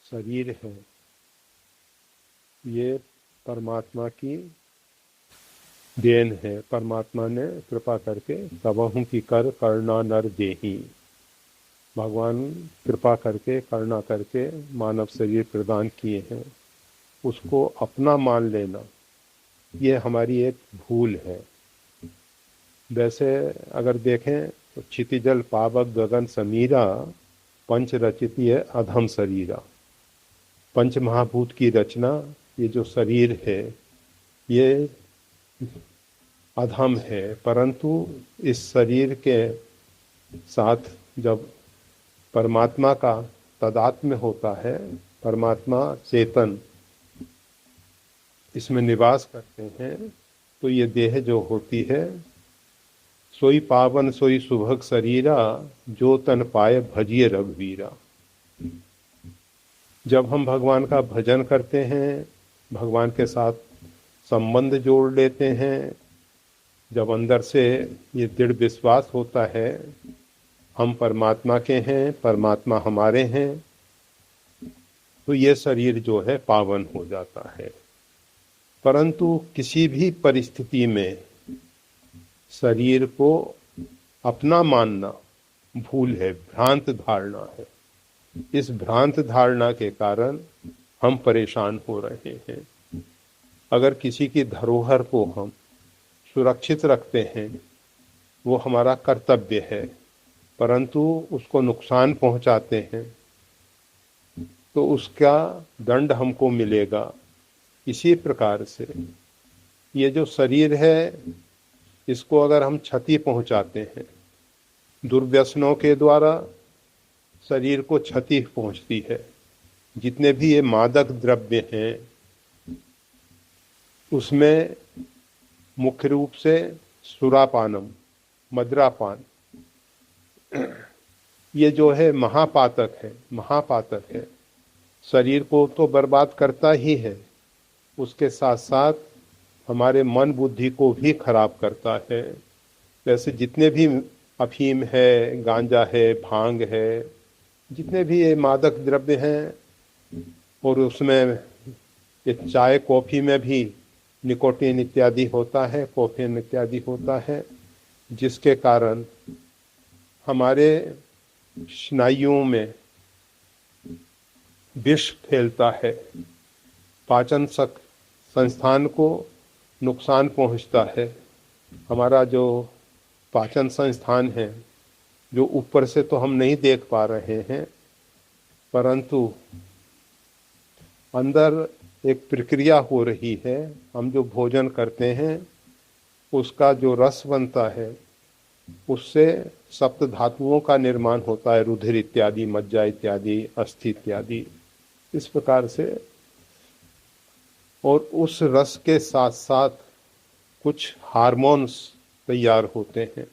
शरीर है ये परमात्मा की देन है। परमात्मा ने कृपा करके सबहु की कर करना नर देही, भगवान कृपा करके करुणा करके मानव शरीर प्रदान किए हैं। उसको अपना मान लेना ये हमारी एक भूल है। वैसे अगर देखें तो क्षितिजल पावक गगन समीरा पंच रचित है अधम शरीरा। पंच महाभूत की रचना ये जो शरीर है ये अधम है, परंतु इस शरीर के साथ जब परमात्मा का तादात्म्य होता है, परमात्मा चेतन इसमें निवास करते हैं, तो ये देह जो होती है सोई पावन सोई सुभग शरीरा, जो तन पाए भजिए रघुवीरा। जब हम भगवान का भजन करते हैं, भगवान के साथ संबंध जोड़ लेते हैं, जब अंदर से ये दृढ़ विश्वास होता है हम परमात्मा के हैं, परमात्मा हमारे हैं, तो ये शरीर जो है पावन हो जाता है। परंतु किसी भी परिस्थिति में शरीर को अपना मानना भूल है, भ्रांत धारणा है। इस भ्रांत धारणा के कारण हम परेशान हो रहे हैं। अगर किसी की धरोहर को हम सुरक्षित रखते हैं वो हमारा कर्तव्य है, परंतु उसको नुकसान पहुंचाते हैं तो उसका दंड हमको मिलेगा। इसी प्रकार से ये जो शरीर है इसको अगर हम क्षति पहुंचाते हैं, दुर्व्यसनों के द्वारा शरीर को क्षति पहुंचती है। जितने भी ये मादक द्रव्य हैं उसमें मुख्य रूप से सुरापानम मदिरापान ये जो है महापातक है। शरीर को तो बर्बाद करता ही है, उसके साथ साथ हमारे मन बुद्धि को भी खराब करता है। जैसे जितने भी अफीम है, गांजा है, भांग है, जितने भी ये मादक द्रव्य हैं, और उसमें ये चाय कॉफ़ी में भी निकोटीन इत्यादि होता है, कैफीन इत्यादि होता है, जिसके कारण हमारे स्नायुओं में विष फैलता है, पाचन संस्थान को नुकसान पहुंचता है। हमारा जो पाचन संस्थान है जो ऊपर से तो हम नहीं देख पा रहे हैं, परंतु अंदर एक प्रक्रिया हो रही है। हम जो भोजन करते हैं उसका जो रस बनता है उससे सप्त धातुओं का निर्माण होता है, रुधिर इत्यादि, मज्जा इत्यादि, अस्थि इत्यादि, इस प्रकार से। और उस रस के साथ साथ कुछ हार्मोन्स तैयार होते हैं,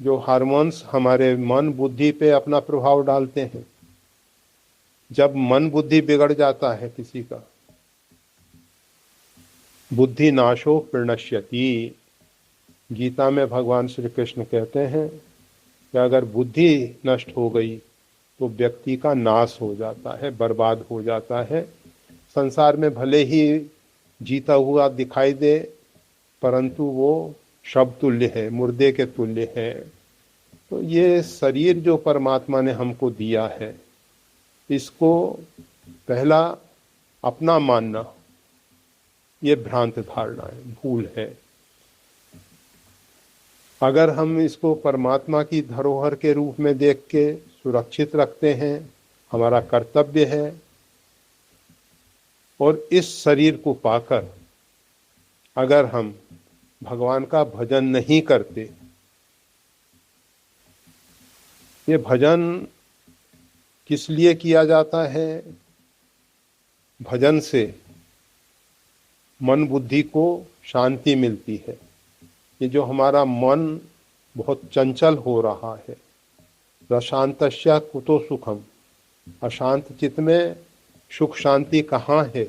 जो हार्मोन्स हमारे मन बुद्धि पे अपना प्रभाव डालते हैं। जब मन बुद्धि बिगड़ जाता है किसी का, बुद्धि नाशो प्रणश्यति, गीता में भगवान श्री कृष्ण कहते हैं कि अगर बुद्धि नष्ट हो गई तो व्यक्ति का नाश हो जाता है, बर्बाद हो जाता है। संसार में भले ही जीता हुआ दिखाई दे, परंतु वो शव तुल्य है, मुर्दे के तुल्य है। तो ये शरीर जो परमात्मा ने हमको दिया है, इसको पहला अपना मानना ये भ्रांत धारणा है, भूल है। अगर हम इसको परमात्मा की धरोहर के रूप में देख के सुरक्षित रखते हैं, हमारा कर्तव्य है, और इस शरीर को पाकर अगर हम भगवान का भजन नहीं करते, ये भजन किस लिए किया जाता है? भजन से मन बुद्धि को शांति मिलती है। ये जो हमारा मन बहुत चंचल हो रहा है, रशांतस्य कुतो सुखम, अशांत चित्त में सुख शांति कहाँ है?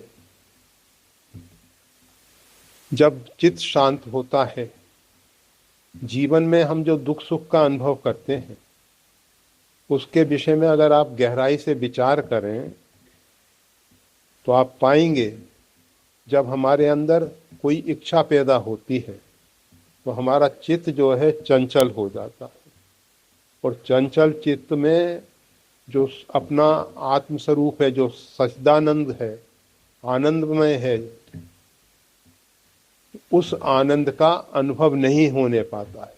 जब चित्त शांत होता है, जीवन में हम जो दुख सुख का अनुभव करते हैं उसके विषय में अगर आप गहराई से विचार करें तो आप पाएंगे जब हमारे अंदर कोई इच्छा पैदा होती है तो हमारा चित्त जो है चंचल हो जाता है, और चंचल चित्त में जो अपना आत्म स्वरूप है, जो सच्चिदानंद है, आनंदमय है, उस आनंद का अनुभव नहीं होने पाता है।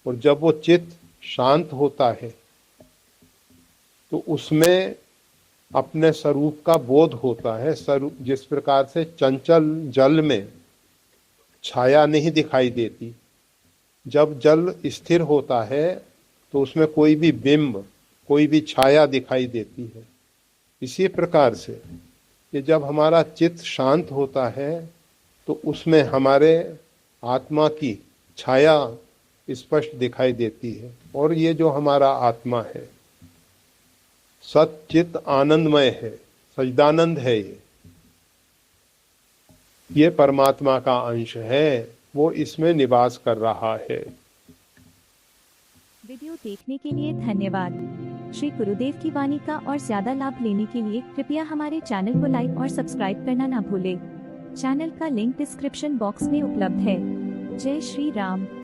और जब वो चित्त शांत होता है तो उसमें अपने स्वरूप का बोध होता है। स्वरूप जिस प्रकार से चंचल जल में छाया नहीं दिखाई देती, जब जल स्थिर होता है तो उसमें कोई भी बिंब, कोई भी छाया दिखाई देती है। इसी प्रकार से कि जब हमारा चित्त शांत होता है तो उसमें हमारे आत्मा की छाया स्पष्ट दिखाई देती है। और ये जो हमारा आत्मा है सच्चित आनंदमय है, सच्चिदानंद है, ये परमात्मा का अंश है, वो इसमें निवास कर रहा है। वीडियो देखने के लिए धन्यवाद। श्री गुरुदेव की वाणी का और ज्यादा लाभ लेने के लिए कृपया हमारे चैनल को लाइक और सब्सक्राइब करना ना भूलें। चैनल का लिंक डिस्क्रिप्शन बॉक्स में उपलब्ध है। जय श्री राम।